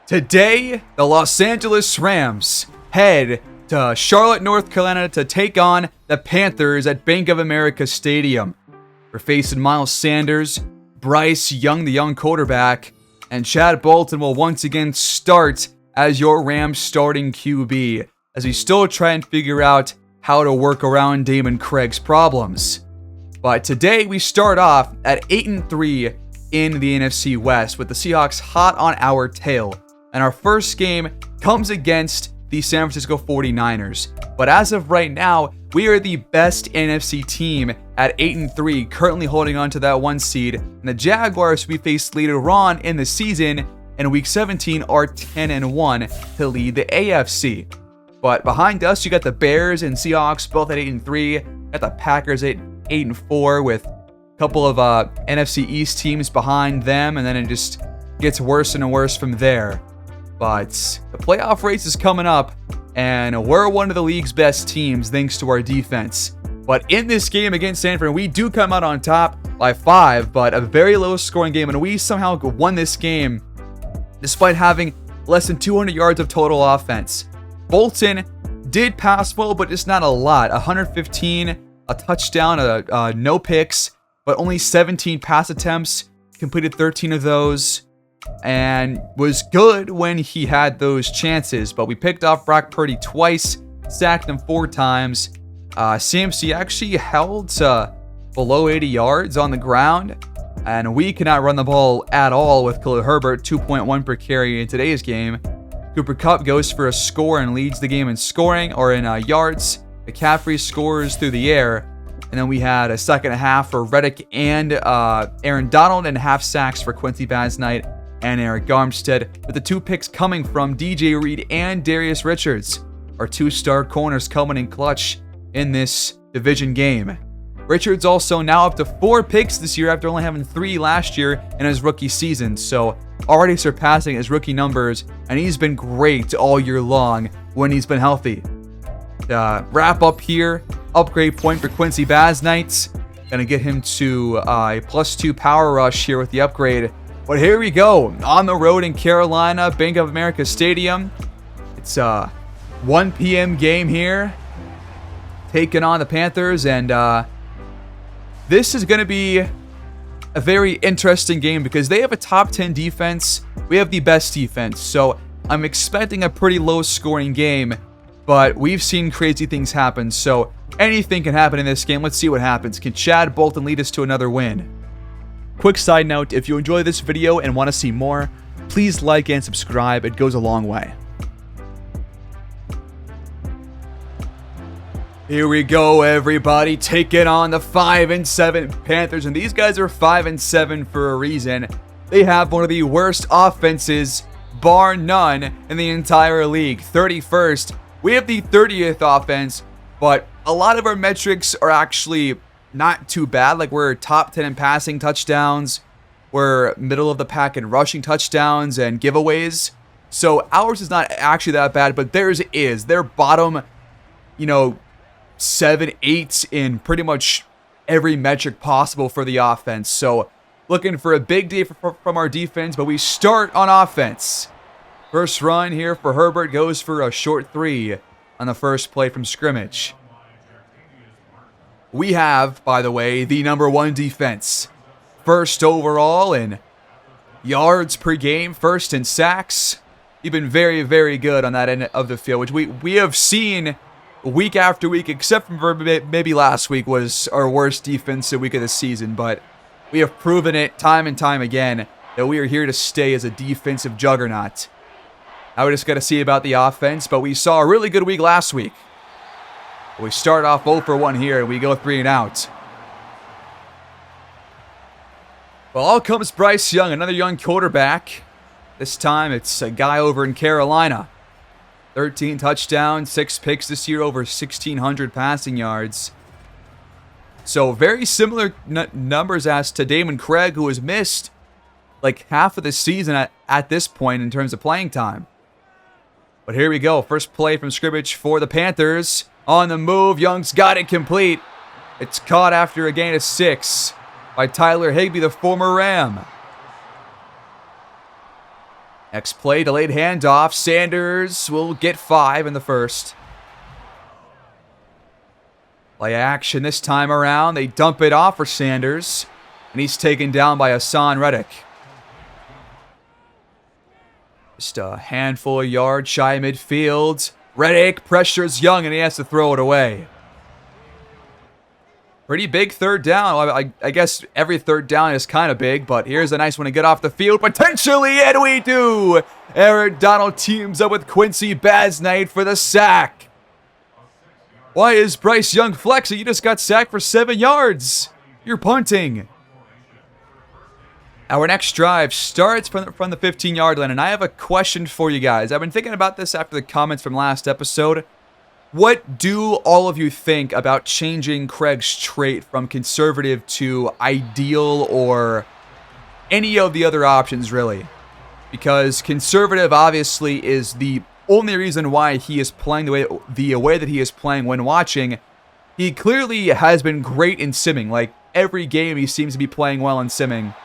Today, the Los Angeles Rams head to Charlotte, North Carolina to take on the Panthers at Bank of America Stadium. We're facing Miles Sanders, Bryce Young, the young quarterback, and Chad Bolton will once again start as your Rams starting QB, as we still try and figure out how to work around Damon Craig's problems. But today we start off at 8-3 in the NFC West, with the Seahawks hot on our tail. And our first game comes against the San Francisco 49ers. But as of right now, we are the best NFC team at 8-3, currently holding on to that 1 seed. And the Jaguars we face later on in the season in Week 17 are 10-1 to lead the AFC. But behind us, you got the Bears and Seahawks both at 8-3. Got the Packers at 8-4 with a couple of NFC East teams behind them, and then it just gets worse and worse from there. But the playoff race is coming up, and we're one of the league's best teams thanks to our defense. But in this game against Sanford, we do come out on top by 5, but a very low scoring game, and we somehow won this game despite having less than 200 yards of total offense. Bolton did pass well, but just not a lot. 115, a touchdown, no picks, but only 17 pass attempts, completed 13 of those, and was good when he had those chances. But we picked off Brock Purdy twice, sacked him 4 times. CMC actually held below 80 yards on the ground, and we cannot run the ball at all with Khalil Herbert, 2.1 per carry in today's game. Cooper Kupp goes for a score and leads the game in scoring, or in yards. McCaffrey scores through the air. And then we had a second half for Reddick and Aaron Donald, and half sacks for Quincy Basnight and Eric Armstead, with the 2 picks coming from DJ Reed and Darius Richards, our 2-star corners coming in clutch in this division game. Richards also now up to 4 picks this year after only having 3 last year in his rookie season, so already surpassing his rookie numbers, and he's been great all year long when he's been healthy. Wrap up here, upgrade point for Quincy Basnight. Gonna get him to a +2 power rush here with the upgrade. But here we go, on the road in Carolina, Bank of America Stadium. It's a 1 p.m. game here, taking on the Panthers, and this is gonna be a very interesting game because they have a top 10 defense. We have the best defense, so I'm expecting a pretty low scoring game, but we've seen crazy things happen, so anything can happen in this game. Let's see what happens. Can Chad Bolton lead us to another win? Quick side note, if you enjoy this video and want to see more, please like and subscribe. It goes a long way. Here we go, everybody, taking on the 5-7 Panthers, and these guys are 5-7 for a reason. They have one of the worst offenses, bar none, in the entire league. 31st. We have the 30th offense, but a lot of our metrics are actually not too bad. Like, we're top 10 in passing touchdowns, we're middle of the pack in rushing touchdowns and giveaways. So ours is not actually that bad, but theirs is. They're bottom, 7, 8 in pretty much every metric possible for the offense. So looking for a big day from our defense, but we start on offense. First run here for Herbert goes for a short 3 on the first play from scrimmage. We have, by the way, the number 1 defense. First overall in yards per game, first in sacks. We've been very, very good on that end of the field, which we have seen week after week, except for maybe last week was our worst defensive week of the season. But we have proven it time and time again that we are here to stay as a defensive juggernaut. Now we just got to see about the offense, but we saw a really good week last week. We start off 0 for 1 here, and we go 3 and out. Well, out comes Bryce Young, another young quarterback. This time it's a guy over in Carolina. 13 touchdowns, 6 picks this year, over 1,600 passing yards. So very similar numbers as to Damon Craig, who has missed like half of the season at this point in terms of playing time. But here we go. First play from scrimmage for the Panthers. On the move, Young's got it complete. It's caught after a gain of 6 by Tyler Higbee, the former Ram. Next play, delayed handoff. Sanders will get 5 in the first. Play action this time around. They dump it off for Sanders. And he's taken down by Hassan Reddick. Just a handful of yards shy of midfield. Reddick pressures Young and he has to throw it away. Pretty big third down. I guess every third down is kind of big, but here's a nice one to get off the field. Potentially, and we do! Aaron Donald teams up with Quincy Basnight for the sack. Why is Bryce Young flexing? You just got sacked for 7 yards. You're punting. Our next drive starts from the 15-yard line, and I have a question for you guys. I've been thinking about this after the comments from last episode. What do all of you think about changing Craig's trait from conservative to ideal or any of the other options, really? Because conservative, obviously, is the only reason why he is playing the way that he is playing when watching. He clearly has been great in simming. Like, every game he seems to be playing well in simming.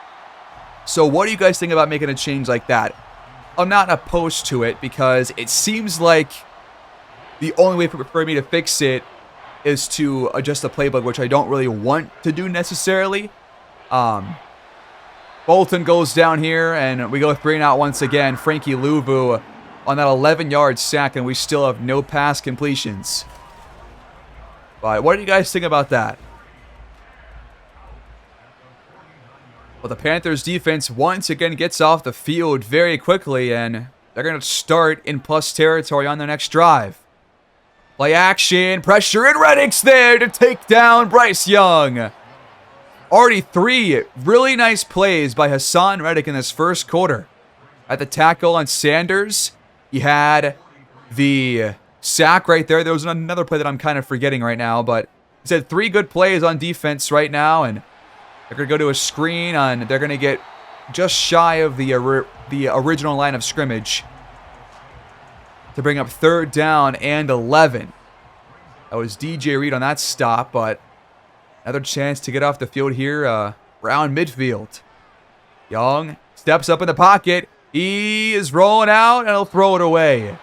So what do you guys think about making a change like that? I'm not opposed to it because it seems like the only way for me to fix it is to adjust the playbook, which I don't really want to do necessarily. Bolton goes down here, and we go 3 and out once again. Frankie Louvu on that 11-yard sack, and we still have no pass completions. But what do you guys think about that? Well, the Panthers defense once again gets off the field very quickly, and they're going to start in plus territory on their next drive. Play action, pressure, and Reddick's there to take down Bryce Young. Already 3 really nice plays by Hassan Reddick in this first quarter. At the tackle on Sanders, he had the sack right there. There was another play that I'm kind of forgetting right now, but he's had 3 good plays on defense right now, and they're going to go to a screen, and they're going to get just shy of the original line of scrimmage to bring up 3rd down and 11. That was DJ Reed on that stop, but another chance to get off the field here around midfield. Young steps up in the pocket. He is rolling out, and he'll throw it away.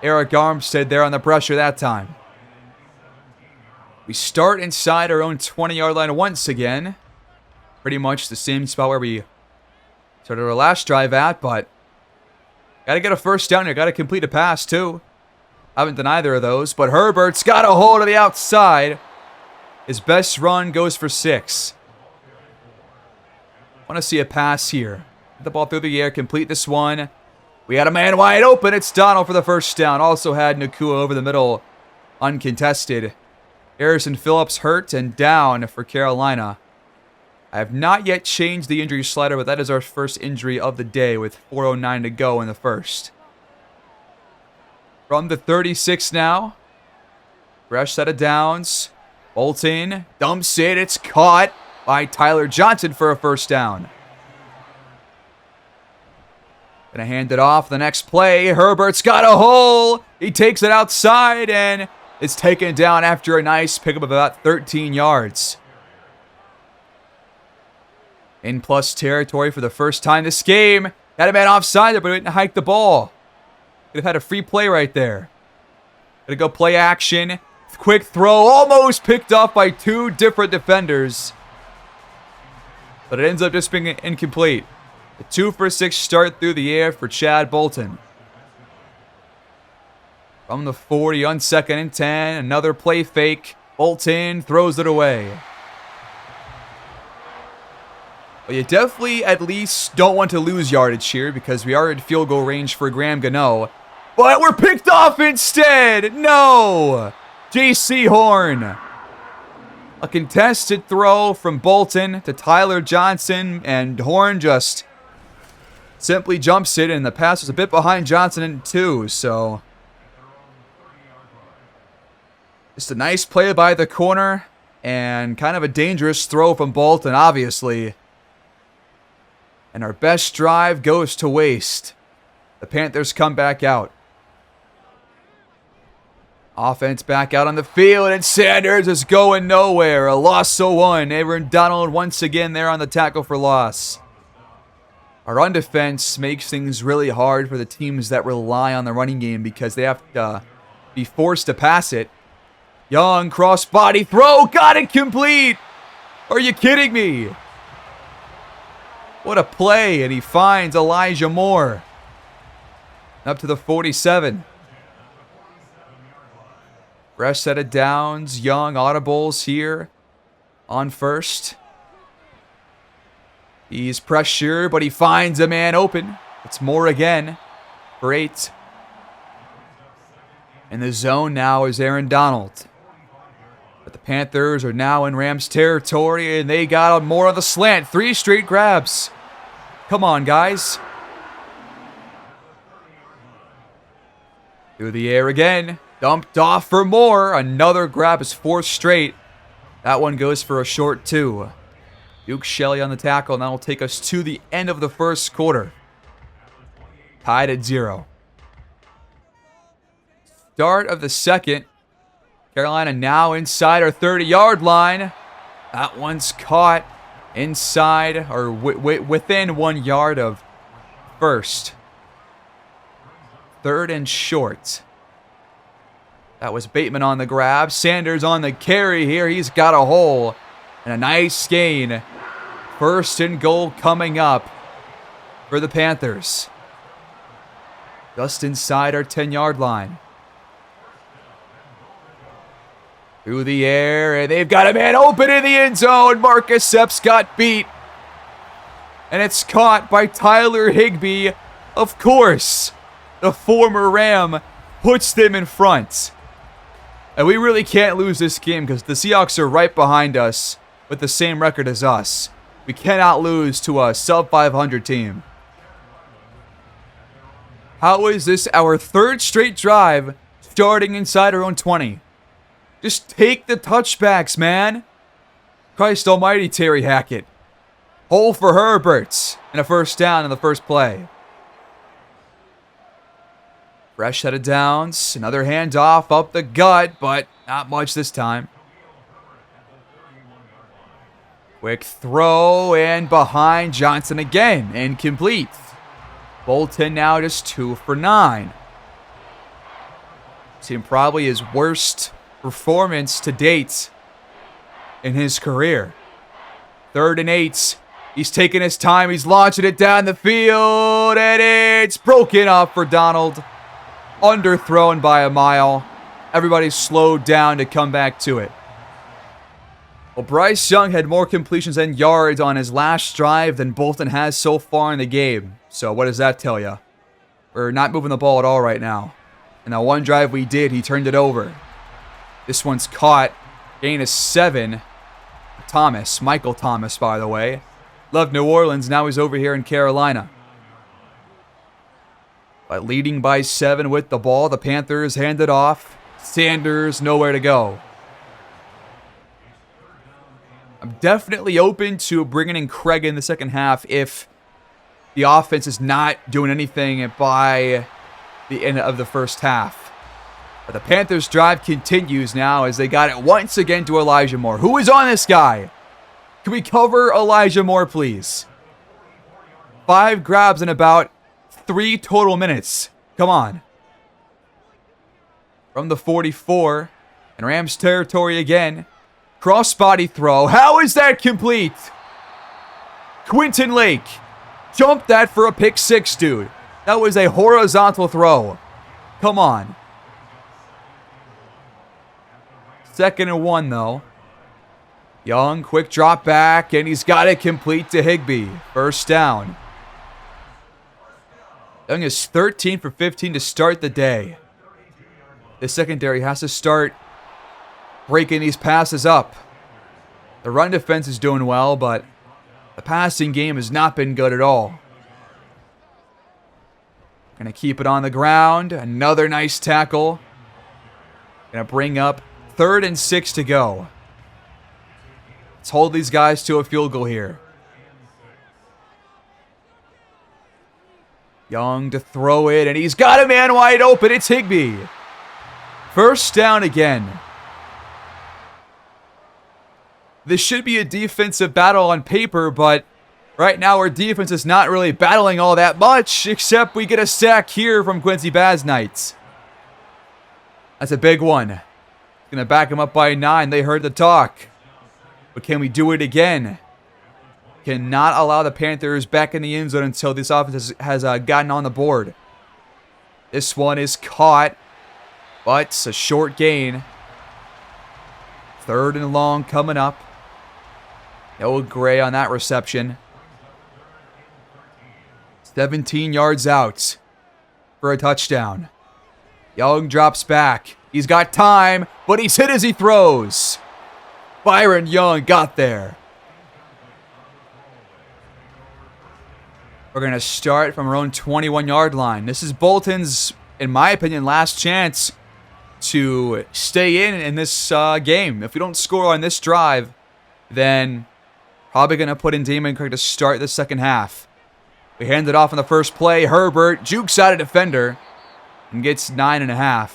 Eric Armstead there on the pressure that time. We start inside our own 20-yard line once again. Pretty much the same spot where we started our last drive at, but got to get a first down here. Got to complete a pass, too. Haven't done either of those, but Herbert's got a hold of the outside. His best run goes for 6. Want to see a pass here. Get the ball through the air, complete this one. We had a man wide open. It's Donald for the first down. Also had Nakua over the middle, uncontested. Harrison Phillips hurt and down for Carolina. I have not yet changed the injury slider, but that is our first injury of the day with 4:09 to go in the first. From the 36 now. Fresh set of downs. Bolton dumps it. It's caught by Tyler Johnson for a first down. Gonna hand it off the next play. Herbert's got a hole. He takes it outside and is taken down after a nice pickup of about 13 yards. In plus territory for the first time this game. Had a man offside there, but he didn't hike the ball. Could have had a free play right there. Gonna go play action. Quick throw, almost picked off by 2 different defenders. But it ends up just being incomplete. A 2-for-6 start through the air for Chad Bolton. From the 40 on 2nd and 10. Another play fake. Bolton throws it away. Well, you definitely at least don't want to lose yardage here because we are in field goal range for Graham Gano. But we're picked off instead! No! J.C. Horn. A contested throw from Bolton to Tyler Johnson, and Horn just simply jumps it, and the pass was a bit behind Johnson in 2, so just a nice play by the corner, and kind of a dangerous throw from Bolton, obviously. And our best drive goes to waste. The Panthers come back out. Offense back out on the field, and Sanders is going nowhere. A loss of 1. Aaron Donald once again there on the tackle for loss. Our run defense makes things really hard for the teams that rely on the running game because they have to be forced to pass it. Young cross-body throw. Got it complete. Are you kidding me? What a play. And he finds Elijah Moore. Up to the 47. Fresh set of downs. Young audibles here on first. He's pressured, but he finds a man open. It's Moore again for 8. In the zone now is Aaron Donald. But the Panthers are now in Rams territory, and they got Moore on the slant. 3 straight grabs. Come on, guys. Through the air again. Dumped off for Moore. Another grab, his 4th straight. That one goes for a short 2. Duke Shelley on the tackle, and that will take us to the end of the first quarter. Tied at 0. Start of the second. Carolina now inside our 30-yard line. That one's caught inside or within 1 yard of first. 3rd and short. That was Bateman on the grab. Sanders on the carry here. He's got a hole. And a nice gain. 1st and goal coming up for the Panthers. Just inside our 10-yard line. Through the air, and they've got a man open in the end zone. Marcus Epps got beat. And it's caught by Tyler Higbee. Of course, the former Ram puts them in front. And we really can't lose this game because the Seahawks are right behind us with the same record as us. We cannot lose to a sub-500 team. How is this our 3rd straight drive starting inside our own 20? Just take the touchbacks, man. Christ almighty, Terry Hackett. Hole for Herbert and a 1st down in the first play. Fresh set of downs. Another handoff up the gut, but not much this time. Quick throw and behind Johnson again. Incomplete. Bolton now just 2 for 9. Seen probably his worst performance to date in his career. 3rd and 8. He's taking his time. He's launching it down the field. And it's broken up for Donald. Underthrown by a mile. Everybody's slowed down to come back to it. Well, Bryce Young had more completions and yards on his last drive than Bolton has so far in the game. So what does that tell you? We're not moving the ball at all right now. And that one drive we did, he turned it over. This one's caught. Gain is 7. Thomas, Michael Thomas, by the way. Left New Orleans, now he's over here in Carolina. But leading by 7 with the ball, the Panthers hand it off. Sanders, nowhere to go. I'm definitely open to bringing in Craig in the second half if the offense is not doing anything by the end of the first half. But the Panthers' drive continues now as they got it once again to Elijah Moore. Who is on this guy? Can we cover Elijah Moore, please? 5 grabs in about 3 total minutes. Come on. From the 44, in Rams territory again. Cross-body throw. How is that complete? Quentin Lake jumped that for a pick 6, dude. That was a horizontal throw. Come on. 2nd and 1, though. Young, quick drop back, and he's got it complete to Higbee. 1st down. Young is 13 for 15 to start the day. The secondary has to start breaking these passes up. The run defense is doing well, but the passing game has not been good at all. Gonna keep it on the ground. Another nice tackle. Gonna bring up 3rd and 6 to go. Let's hold these guys to a field goal here. Young to throw it, and he's got a man wide open. It's Higbee. 1st down again. This should be a defensive battle on paper, but Right now, our defense is not really battling all that much, except we get a sack here from Quincy Basnights. That's a big one. Going to back him up by 9. They heard the talk. But can we do it again? Cannot allow the Panthers back in the end zone until this offense has gotten on the board. This one is caught, but it's a short gain. 3rd and long coming up. No Gray on that reception. 17 yards out for a touchdown. Young drops back. He's got time, but he's hit as he throws. Byron Young got there. We're going to start from our own 21-yard line. This is Bolton's, in my opinion, last chance to stay in this game. If we don't score on this drive, then probably going to put in Damian Craig to start the second half. We hand it off on the first play. Herbert jukes out a defender and gets 9.5.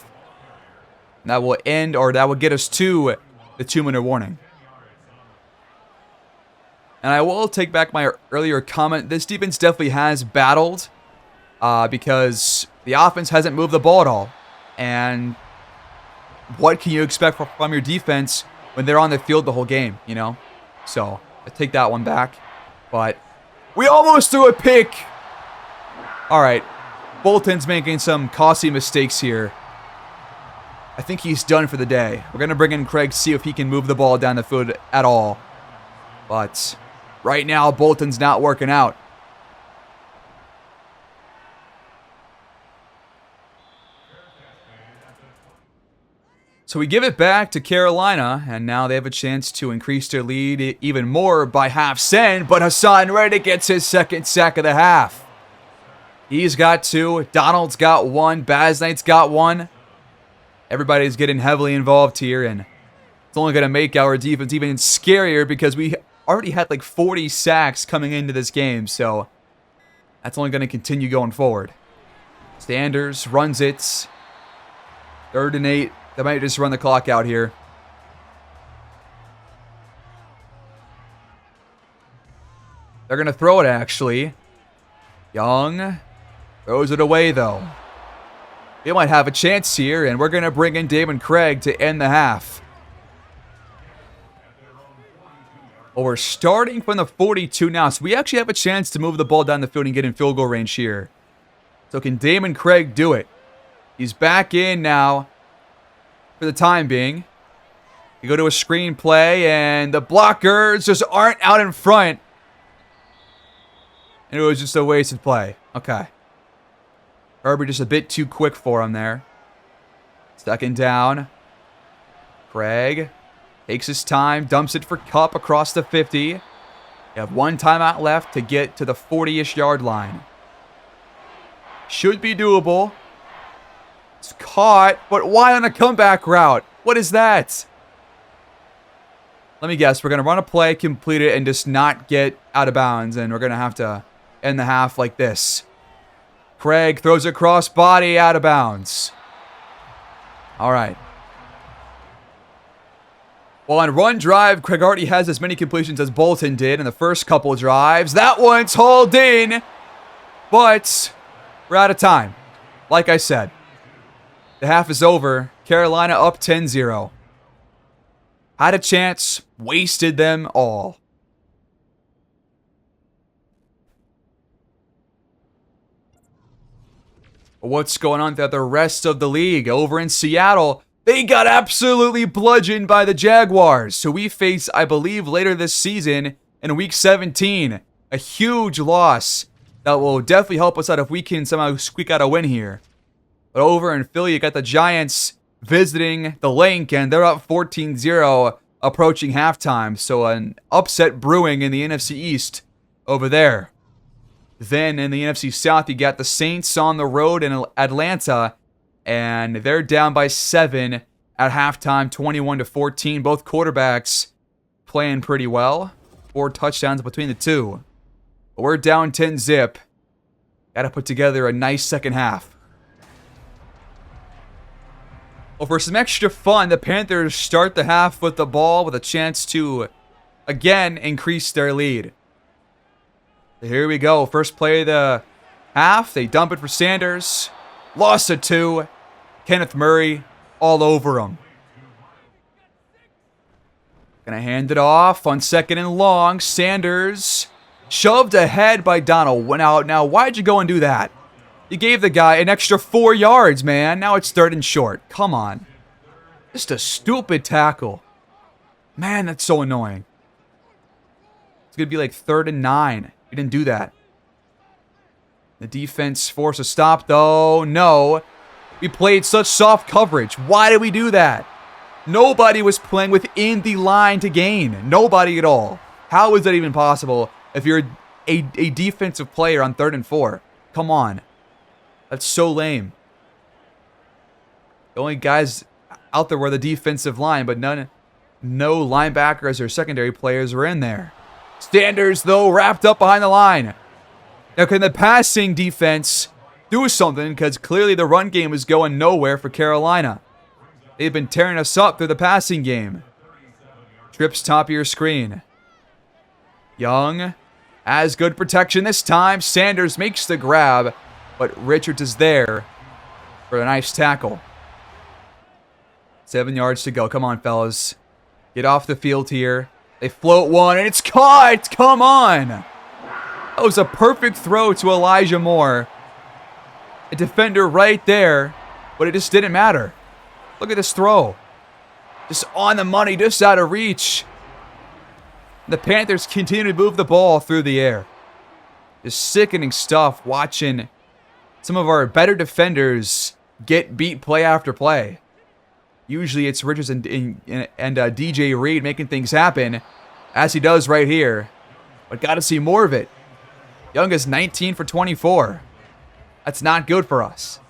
That will end, or that will get us to the 2-minute warning. And I will take back my earlier comment. This defense definitely has battled because the offense hasn't moved the ball at all. And what can you expect from your defense when they're on the field the whole game, you know? So I take that one back. But we almost threw a pick. All right. Bolton's making some costly mistakes here. I think he's done for the day. We're going to bring in Craig, see if he can move the ball down the field at all. But right now, Bolton's not working out. So we give it back to Carolina, and now they have a chance to increase their lead even more by half-cent, but Hassan Reddick gets his second sack of the half. He's got 2, Donald's got 1, Basnight's got 1. Everybody's getting heavily involved here, and it's only going to make our defense even scarier because we already had like 40 sacks coming into this game, so that's only going to continue going forward. Sanders runs it. 3rd and 8. They might just run the clock out here. They're going to throw it, actually. Young throws it away, though. We might have a chance here, and we're going to bring in Damian Craig to end the half. Well, we're starting from the 42 now, so we actually have a chance to move the ball down the field and get in field goal range here. So can Damian Craig do it? He's back in now for the time being. You go to a screen play, and the blockers just aren't out in front. And it was just a wasted play. Okay. Herbert just a bit too quick for him there. 2nd down. Craig takes his time, dumps it for Kupp across the 50. You have 1 timeout left to get to the 40-ish yard line. Should be doable. It's caught, but why on a comeback route? What is that? Let me guess. We're going to run a play, complete it, and just not get out of bounds. And we're going to have to end the half like this. Craig throws a cross body out of bounds. All right. Well, on run drive, Craig already has as many completions as Bolton did in the first couple drives. That one's hauled in, but we're out of time. Like I said, the half is over. Carolina up 10-0. Had a chance, wasted them all. What's going on with the rest of the league? Over in Seattle, they got absolutely bludgeoned by the Jaguars. So we face, I believe, later this season in Week 17, a huge loss that will definitely help us out if we can somehow squeak out a win here. But over in Philly, you got the Giants visiting the Link, and they're up 14-0 approaching halftime. So an upset brewing in the NFC East over there. Then in the NFC South, you got the Saints on the road in Atlanta, and they're down by 7 at halftime, 21-14. Both quarterbacks playing pretty well. 4 touchdowns between the two. But we're down 10-0. Got to put together a nice second half. Well, for some extra fun, the Panthers start the half with the ball with a chance to, again, increase their lead. Here we go. First play of the half. They dump it for Sanders. Lost it 2. Kenneth Murray all over him. Gonna hand it off on 2nd and long. Sanders shoved ahead by Donald. Went out. Now, why'd you go and do that? You gave the guy an extra 4 yards, man. Now it's 3rd and short. Come on. Just a stupid tackle. Man, that's so annoying. It's going to be like 3rd and 9. You didn't do that. The defense forced a stop, though. No. We played such soft coverage. Why did we do that? Nobody was playing within the line to gain. Nobody at all. How is that even possible if you're a defensive player on 3rd and 4? Come on. That's so lame. The only guys out there were the defensive line, but no linebackers or secondary players were in there. Sanders, though, wrapped up behind the line. Now, can the passing defense do something? Because clearly the run game is going nowhere for Carolina. They've been tearing us up through the passing game. Trips top of your screen. Young has good protection this time. Sanders makes the grab, but Richards is there for a nice tackle. 7 yards to go. Come on, fellas. Get off the field here. They float one, and it's caught! Come on! That was a perfect throw to Elijah Moore. A defender right there, but it just didn't matter. Look at this throw. Just on the money, just out of reach. The Panthers continue to move the ball through the air. Just sickening stuff watching some of our better defenders get beat play after play. Usually it's Richards and DJ Reed making things happen, as he does right here. But got to see more of it. Young is 19 for 24. That's not good for us,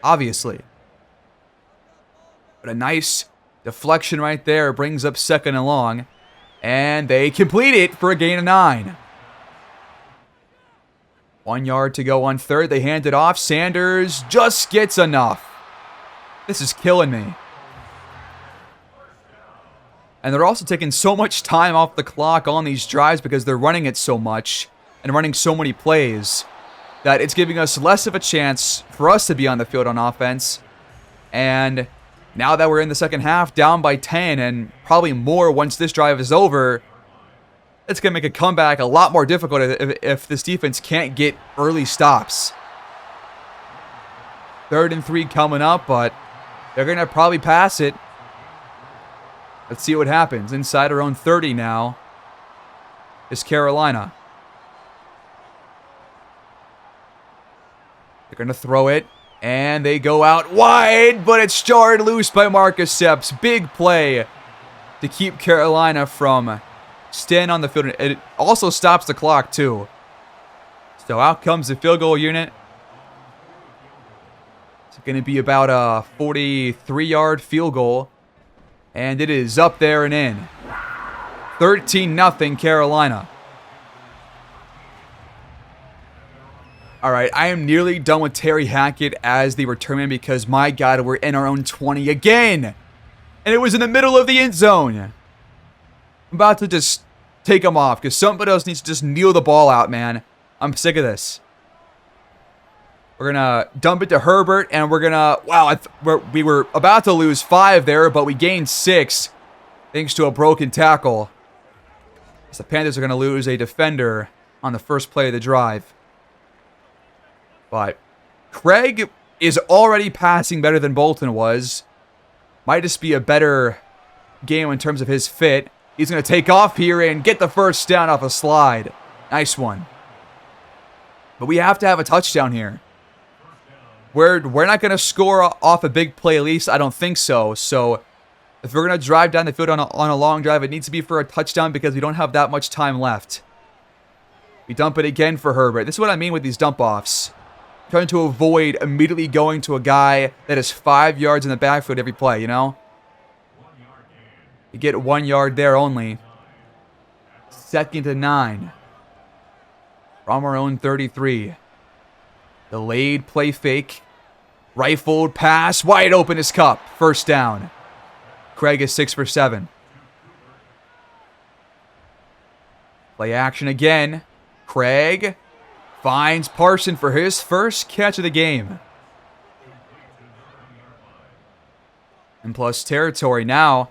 obviously. But a nice deflection right there brings up 2nd and long. And they complete it for a gain of 9. 1 yard to go on 3rd. They hand it off. Sanders just gets enough. This is killing me. And they're also taking so much time off the clock on these drives because they're running it so much and running so many plays that it's giving us less of a chance for us to be on the field on offense. And now that we're in the second half, down by 10 and probably more once this drive is over, it's going to make a comeback a lot more difficult if this defense can't get early stops. 3rd and 3 coming up, but they're going to probably pass it. Let's see what happens. Inside our own 30 now is Carolina. They're going to throw it, and they go out wide, but it's jarred loose by Marcus Epps. Big play to keep Carolina from staying on the field. It also stops the clock, too. So out comes the field goal unit. It's going to be about a 43-yard field goal. And it is up there and in. 13-0 Carolina. All right, I am nearly done with Terry Hackett as the return man because, my God, we're in our own 20 again. And it was in the middle of the end zone. I'm about to just take him off because somebody else needs to just kneel the ball out, man. I'm sick of this. We're going to dump it to Herbert, and we're going to... Wow, we were about to lose 5 there, but we gained 6 thanks to a broken tackle. So the Panthers are going to lose a defender on the first play of the drive. But Craig is already passing better than Bolton was. Might just be a better game in terms of his fit. He's going to take off here and get the first down off a slide. Nice one. But we have to have a touchdown here. We're not going to score off a big play, at least I don't think so. So if we're going to drive down the field on a long drive, it needs to be for a touchdown because we don't have that much time left. We dump it again for Herbert. This is what I mean with these dump-offs. Trying to avoid immediately going to a guy that is 5 yards in the backfield every play, you know? You get 1 yard there only. 2nd and 9. From our own 33. Delayed play fake. Rifled pass. Wide open is Cup. First down. Craig is 6 for 7. Play action again. Craig finds Parson for his first catch of the game. And plus territory now.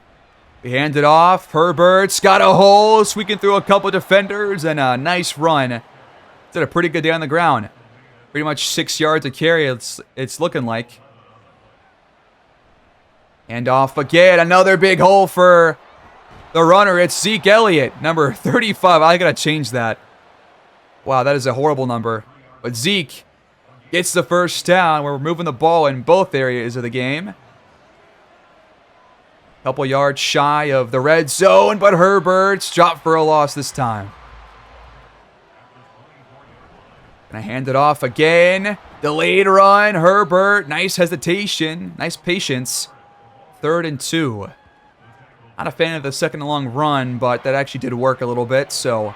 We hand it off. Herbert's got a hole, squeaking through a couple defenders, and a nice run. Did a pretty good day on the ground. Pretty much 6 yards to carry, it's looking like. Hand off again. Another big hole for the runner. It's Zeke Elliott, number 35. I gotta change that. Wow, that is a horrible number. But Zeke gets the first down. We're moving the ball in both areas of the game. Couple yards shy of the red zone, but Herbert's dropped for a loss this time. Gonna hand it off again. Delayed run. Herbert. Nice hesitation. Nice patience. 3rd and 2. Not a fan of the second and long run, but that actually did work a little bit. So,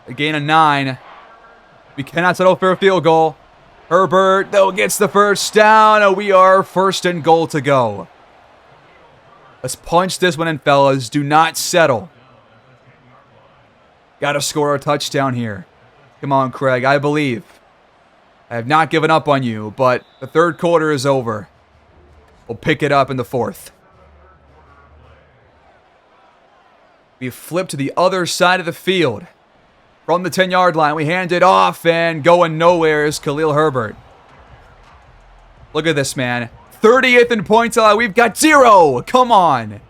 a gain of 9. We cannot settle for a field goal. Herbert, though, gets the first down. We are 1st and goal to go. Let's punch this one in, fellas. Do not settle. Gotta score a touchdown here. Come on, Craig. I believe. I have not given up on you, but the 3rd quarter is over. We'll pick it up in the 4th. We flip to the other side of the field. From the 10-yard line, we hand it off, and going nowhere is Khalil Herbert. Look at this, man. 30th in points allowed. We've got 0. Come on.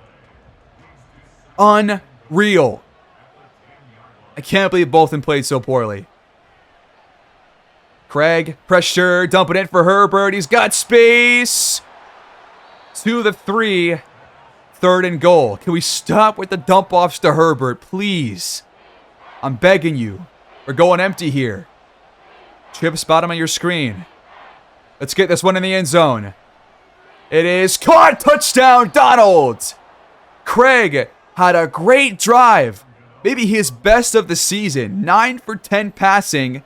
Unreal. I can't believe Bolton played so poorly. Craig, pressure, dumping it for Herbert. He's got space. To the 3. 3rd and goal. Can we stop with the dump-offs to Herbert, please? I'm begging you. We're going empty here. Chip's bottom of your screen. Let's get this one in the end zone. It is caught. Touchdown, Donald. Craig had a great drive. Maybe his best of the season. 9 for 10 passing.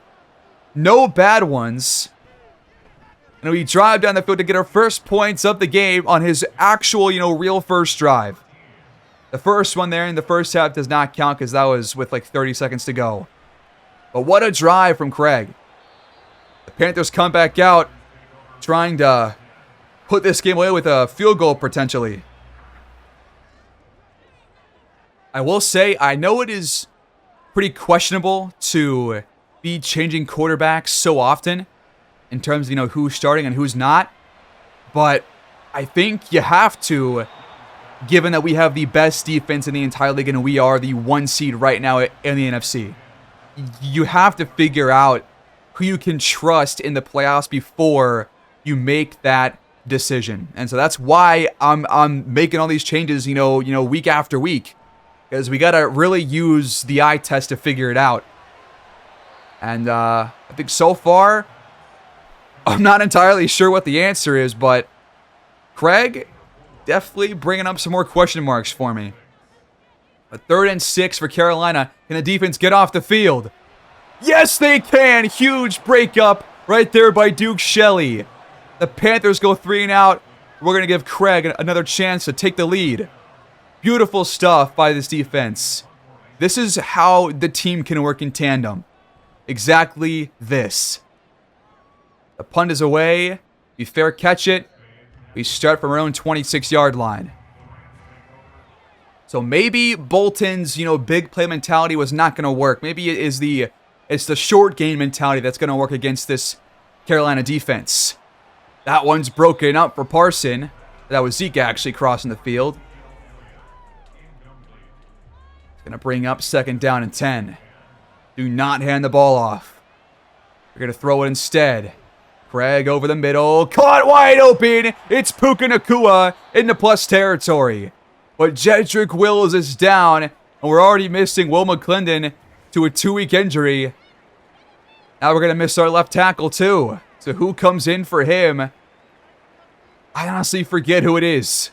No bad ones. And we drive down the field to get our first points of the game on his actual, real first drive. The first one there in the first half does not count because that was with like 30 seconds to go. But what a drive from Craig. The Panthers come back out trying to put this game away with a field goal potentially. I will say, I know it is pretty questionable to be changing quarterbacks so often in terms of, who's starting and who's not. But I think you have to, given that we have the best defense in the entire league and we are the 1 seed right now in the NFC. You have to figure out who you can trust in the playoffs before you make that decision. And so that's why I'm making all these changes, week after week. Because we got to really use the eye test to figure it out. And I think so far, I'm not entirely sure what the answer is, but Craig definitely bringing up some more question marks for me. A 3rd and 6 for Carolina. Can the defense get off the field? Yes, they can. Huge breakup right there by Duke Shelley. The Panthers go 3 and out. We're going to give Craig another chance to take the lead. Beautiful stuff by this defense. This is how the team can work in tandem. Exactly this. The punt is away. We fair catch it. We start from our own 26-yard line. So maybe Bolton's, big play mentality was not going to work. Maybe it's the short game mentality that's going to work against this Carolina defense. That one's broken up for Parson. That was Zeke actually crossing the field. It's going to bring up 2nd down and 10. Do not hand the ball off. We're going to throw it instead. Craig over the middle. Caught wide open. It's Puka Nacua into plus territory. But Jedrick Wills is down. And we're already missing Will McClendon to a 2-week injury. Now we're going to miss our left tackle too. So who comes in for him? I honestly forget who it is.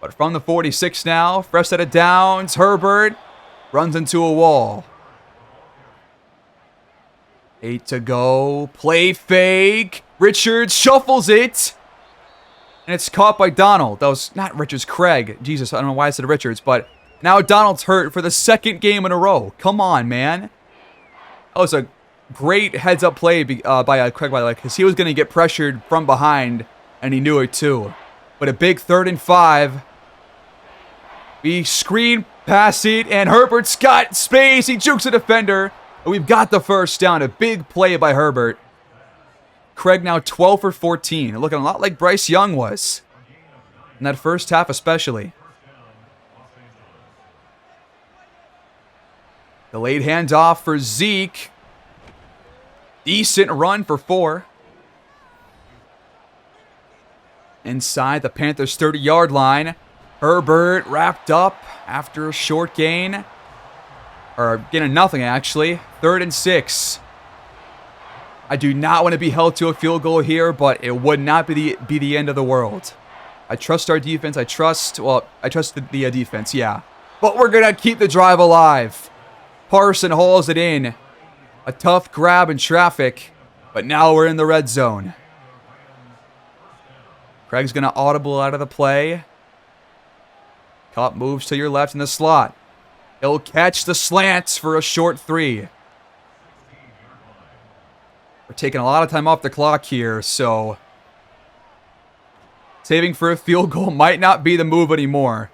But from the 46 now, fresh set of downs, Herbert runs into a wall. 8 to go. Play fake. Richards shuffles it. And it's caught by Donald. That was not Richards, Craig. Jesus, I don't know why I said Richards, but Now Donald's hurt for the second game in a row. Come on, man. That was a great heads-up play by Craig, by the way, because he was going to get pressured from behind, and he knew it too. But a big 3rd and 5. We screen, pass it, and Herbert's got space. He jukes a defender, and we've got the first down. A big play by Herbert. Craig now 12 for 14. Looking a lot like Bryce Young was. In that first half especially. Delayed handoff for Zeke. Decent run for 4. Inside the Panthers' 30-yard line. Herbert wrapped up after a short gain. Or gain of nothing, actually. 3rd and 6. I do not want to be held to a field goal here, but it would not be the end of the world. I trust our defense. I trust the defense, yeah. But we're going to keep the drive alive. Parson hauls it in. A tough grab in traffic, but now we're in the red zone. Craig's going to audible out of the play. Cup moves to your left in the slot. He'll catch the slants for a short 3. We're taking a lot of time off the clock here, so saving for a field goal might not be the move anymore.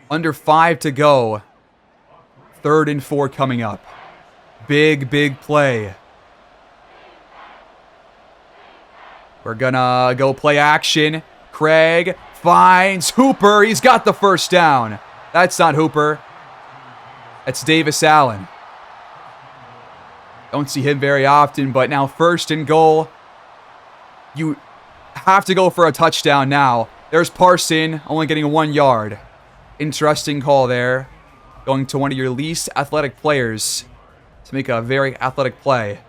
Under 5 to go. 3rd and 4 coming up. Big play. We're gonna go play action. Craig finds Hooper. He's got the first down. That's not Hooper. That's Davis Allen. Don't see him very often, but now 1st and goal. You have to go for a touchdown now. There's Parson, only getting 1 yard. Interesting call there. Going to one of your least athletic players to make a very athletic play.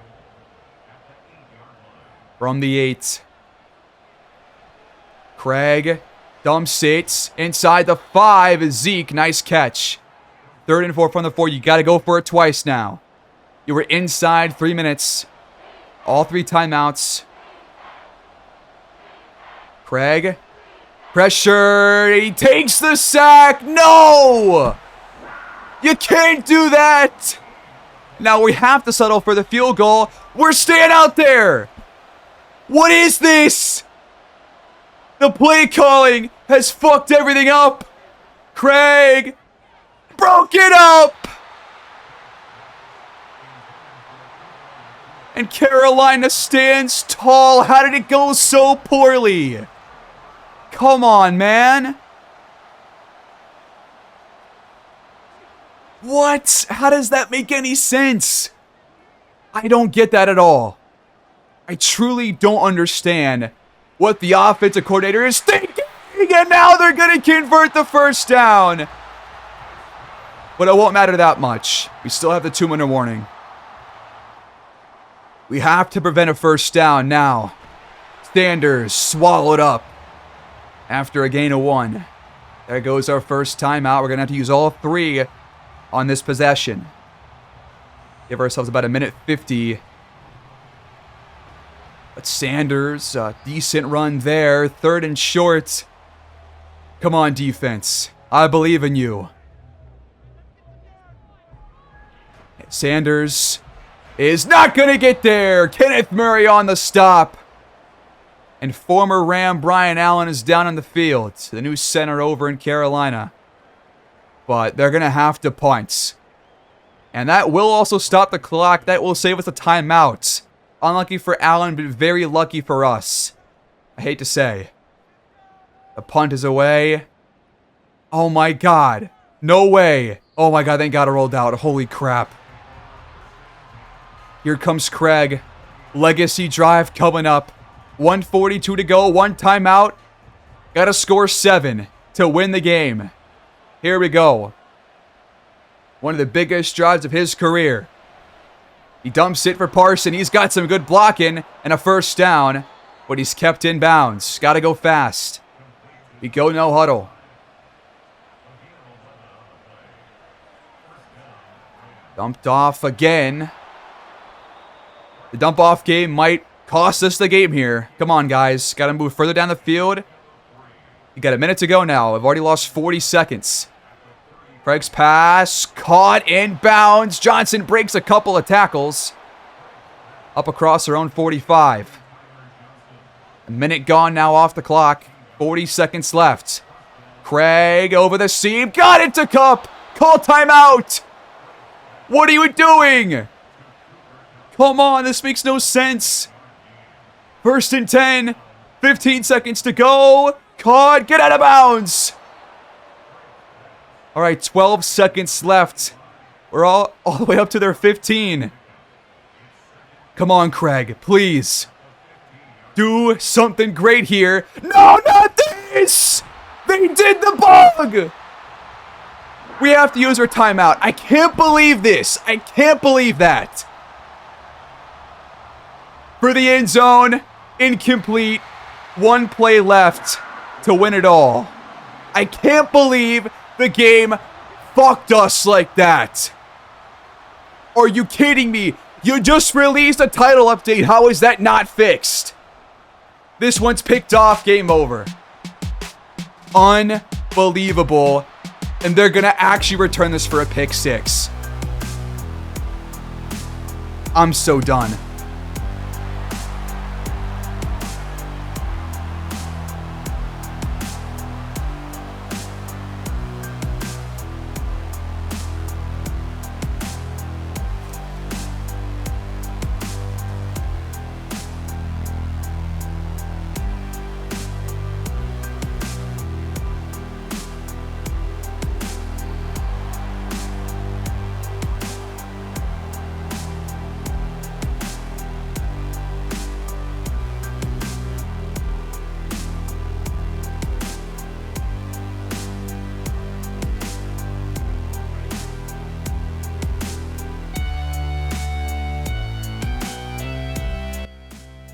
From the 8. Craig dumps it. Inside the 5 is Zeke. Nice catch. 3rd and 4 from the 4. You got to go for it twice now. You were inside 3 minutes. All 3 timeouts. Craig. Pressure. He takes the sack. No! You can't do that! Now we have to settle for the field goal. We're staying out there! What is this? The play calling has fucked everything up. Craig broke it up! And Carolina stands tall. How did it go so poorly? Come on, man. What? How does that make any sense? I don't get that at all. I truly don't understand what the offensive coordinator is thinking. And now they're going to convert the first down. But it won't matter that much. We still have the 2-minute warning. We have to prevent a first down now. Sanders swallowed up after a gain of 1. There goes our first timeout. We're going to have to use all 3 on this possession. Give ourselves about 1:50. But Sanders, decent run there. 3rd and short. Come on, defense. I believe in you. Sanders is not going to get there. Kenneth Murray on the stop. And former Ram Brian Allen is down on the field. The new center over in Carolina. But they're going to have to punt. And that will also stop the clock. That will save us a timeout. Unlucky for Allen, but very lucky for us. I hate to say. The punt is away. Oh my god. No way. Oh my god, thank god it rolled out. Holy crap. Here comes Craig. Legacy drive coming up. 1:42 to go. 1 timeout. Gotta score 7 to win the game. Here we go. One of the biggest drives of his career. He dumps it for Parson. He's got some good blocking and a first down, but he's kept in bounds. Gotta go fast. We go no huddle. Dumped off again. The dump off game might cost us the game here. Come on, guys. Gotta move further down the field. You got a minute to go now. I've already lost 40 seconds. Craig's pass caught in bounds. Johnson breaks a couple of tackles. Up across their own 45. A minute gone now off the clock. 40 seconds left. Craig over the seam. Got it to Cup. Call timeout. What are you doing? Come on, this makes no sense. 1st and 10. 15 seconds to go. Caught. Get out of bounds. All right, 12 seconds left. We're all the way up to their 15. Come on, Craig, please. Do something great here. No, not this! They did the bug! We have to use our timeout. I can't believe this. I can't believe that. For the end zone, incomplete. 1 play left to win it all. I can't believe the game fucked us like that. Are you kidding me? You just released a title update. How is that not fixed? This one's picked off. Game over. Unbelievable. And they're going to actually return this for a pick 6. I'm so done.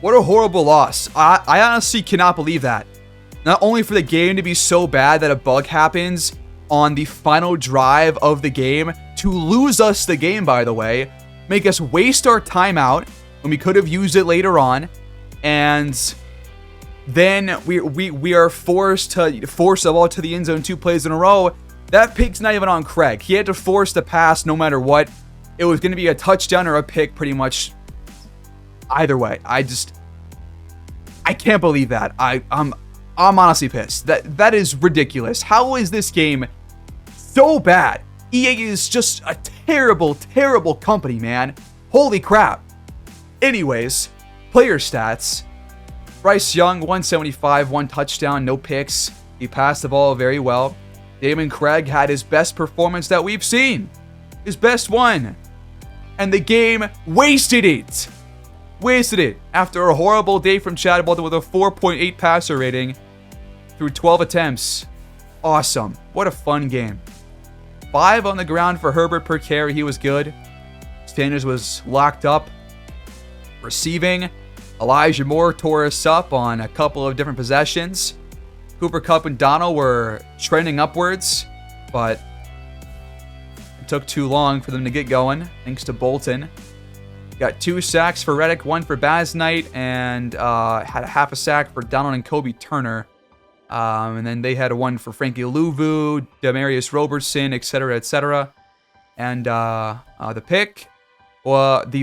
What a horrible loss. I honestly cannot believe that. Not only for the game to be so bad that a bug happens on the final drive of the game, to lose us the game, by the way, make us waste our timeout when we could have used it later on, and then we are forced the ball to the end zone 2 plays in a row. That pick's not even on Craig. He had to force the pass no matter what. It was going to be a touchdown or a pick pretty much either way. I can't believe that. I'm honestly pissed. That is ridiculous. How is this game so bad? EA is just a terrible, terrible company, man. Holy crap. Anyways, player stats. Bryce Young, 175, 1 touchdown, no picks. He passed the ball very well. Damon Craig had his best performance that we've seen. His best one. And the game wasted it. Wasted it after a horrible day from Chad Bolden with a 4.8 passer rating through 12 attempts. Awesome. What a fun game. 5 on the ground for Herbert per carry. He was good. Sanders was locked up. Receiving, Elijah Moore tore us up on a couple of different possessions. Cooper Kupp and Donald were trending upwards, but it took too long for them to get going, thanks to Bolton. Got 2 sacks for Reddick, 1 for Basnight, and had a half a sack for Donald and Kobe Turner. And then they had 1 for Frankie Louvu, Demarius Robertson, etc., etc. And the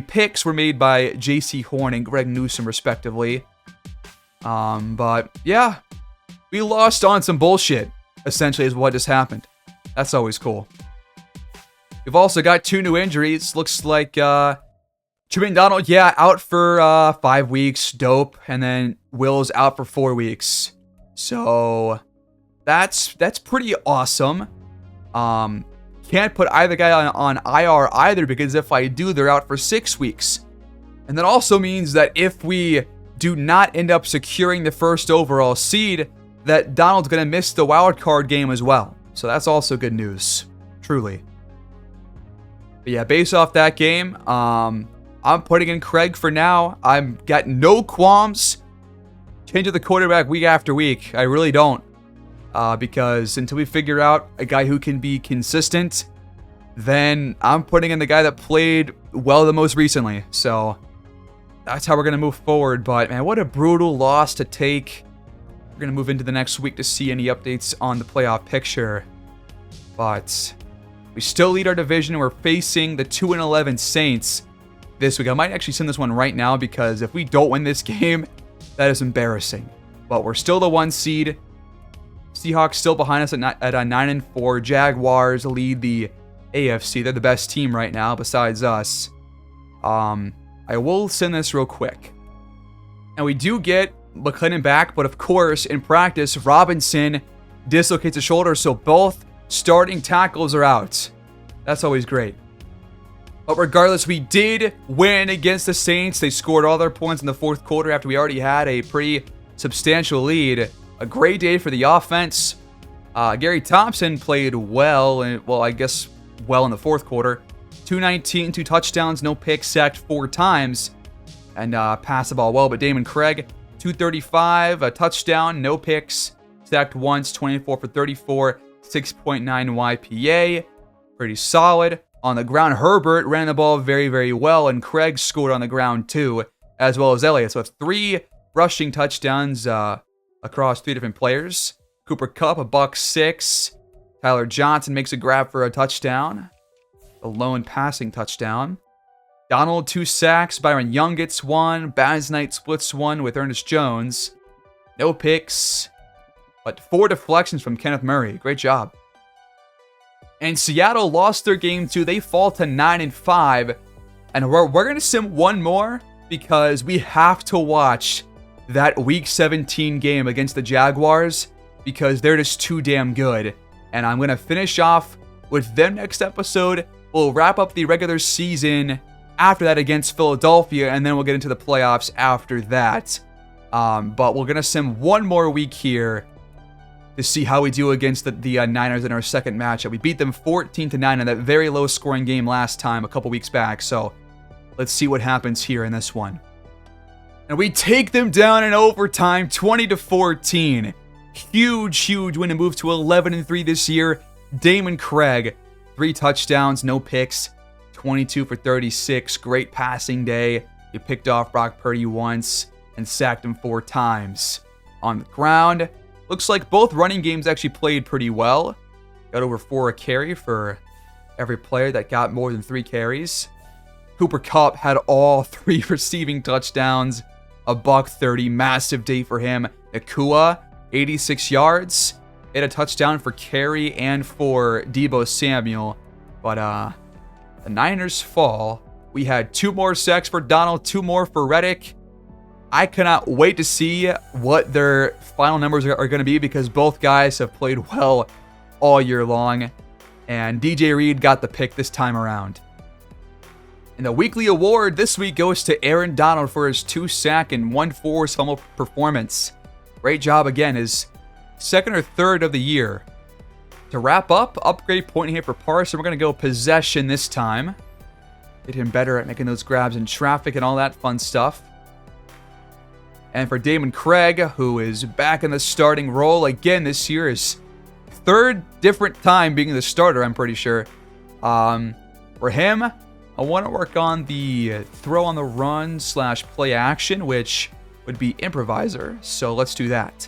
picks were made by J.C. Horn and Greg Newsom, respectively. But yeah, we lost on some bullshit, essentially, is what just happened. That's always cool. We've also got 2 new injuries. Looks like Tremaine Donald, out for 5 weeks, dope. And then Will's out for 4 weeks. So that's pretty awesome. Can't put either guy on IR either, because if I do, they're out for 6 weeks. And that also means that if we do not end up securing the first overall seed, that Donald's going to miss the wild card game as well. So that's also good news, truly. But yeah, based off that game, I'm putting in Craig for now. I've got no qualms changing the quarterback week after week. I really don't. Because until we figure out a guy who can be consistent, then I'm putting in the guy that played well the most recently. So that's how we're going to move forward. But man, what a brutal loss to take. We're going to move into the next week to see any updates on the playoff picture. But We still lead our division. We're facing the 2-11 Saints this week. I might actually send this one right now because if we don't win this game, that is embarrassing. But we're still the 1 seed. Seahawks still behind us at 9-4. Jaguars lead the AFC. They're the best team right now besides us. I will send this real quick. And we do get McLennan back, but of course, in practice, Robinson dislocates his shoulder, so both starting tackles are out. That's always great. But regardless, we did win against the Saints. They scored all their points in the fourth quarter after we already had a pretty substantial lead. A great day for the offense. Gary Thompson played well, and I guess well in the fourth quarter. 219, 2 touchdowns, no picks, sacked 4 times, and passed the ball well. But Damon Craig, 235, a touchdown, no picks, sacked once, 24 for 34, 6.9 YPA. Pretty solid. On the ground, Herbert ran the ball very, very well, and Craig scored on the ground too, as well as Elliott. So it's 3 rushing touchdowns across 3 different players. Cooper Kupp, a $1.06. Tyler Johnson makes a grab for a touchdown. A lone passing touchdown. Donald, 2 sacks. Byron Young gets 1. Baz Knight splits 1 with Ernest Jones. No picks, but 4 deflections from Kenneth Murray. Great job. And Seattle lost their game too. They fall to 9-5. And we're going to sim one more because we have to watch that Week 17 game against the Jaguars because they're just too damn good. And I'm going to finish off with them next episode. We'll wrap up the regular season after that against Philadelphia, and then we'll get into the playoffs after that. But we're going to sim one more week here to see how we do against the Niners in our second matchup. We beat them 14-9 in that very low-scoring game last time, a couple weeks back. So let's see what happens here in this one. And we take them down in overtime, 20-14. Huge win to move to 11-3 this year. Damon Craig, 3 touchdowns, no picks, 22 for 36. Great passing day. He picked off Brock Purdy once and sacked him 4 times. On the ground, looks like both running games actually played pretty well. Got over 4 a carry for every player that got more than 3 carries. Cooper Kupp had all 3 receiving touchdowns. A $130, massive day for him. Nakua, 86 yards. Hit a touchdown for carry and for Deebo Samuel. But the Niners fall. We had 2 more sacks for Donald, 2 more for Reddick. I cannot wait to see what their final numbers are going to be because both guys have played well all year long. And DJ Reed got the pick this time around. And the weekly award this week goes to Aaron Donald for his 2-sack and 1 forced fumble performance. Great job again, his second or third of the year. To wrap up, upgrade point here for Parson. We're going to go possession this time. Get him better at making those grabs in traffic and all that fun stuff. And for Damon Craig, who is back in the starting role again this year, his 3rd different time being the starter, I'm pretty sure. For him, I want to work on the throw on the run / play action, which would be improviser. So let's do that.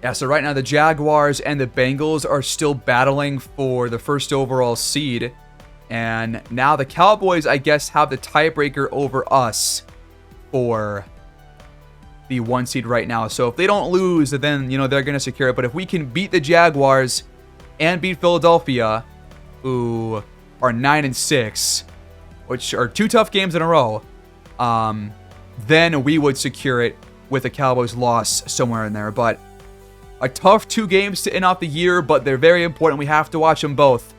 Yeah, so right now the Jaguars and the Bengals are still battling for the first overall seed. And now the Cowboys, I guess, have the tiebreaker over us for the 1 seed right now. So if they don't lose, then, they're going to secure it. But if we can beat the Jaguars and beat Philadelphia, who are 9-6, which are 2 tough games in a row, then we would secure it with a Cowboys loss somewhere in there. But a tough 2 games to end off the year, but they're very important. We have to watch them both.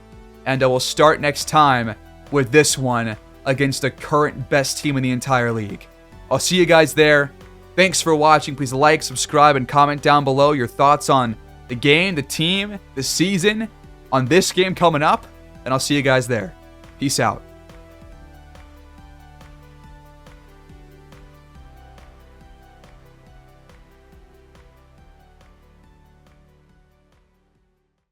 And we'll start next time with this one against the current best team in the entire league. I'll see you guys there. Thanks for watching. Please like, subscribe, and comment down below your thoughts on the game, the team, the season, on this game coming up. And I'll see you guys there. Peace out.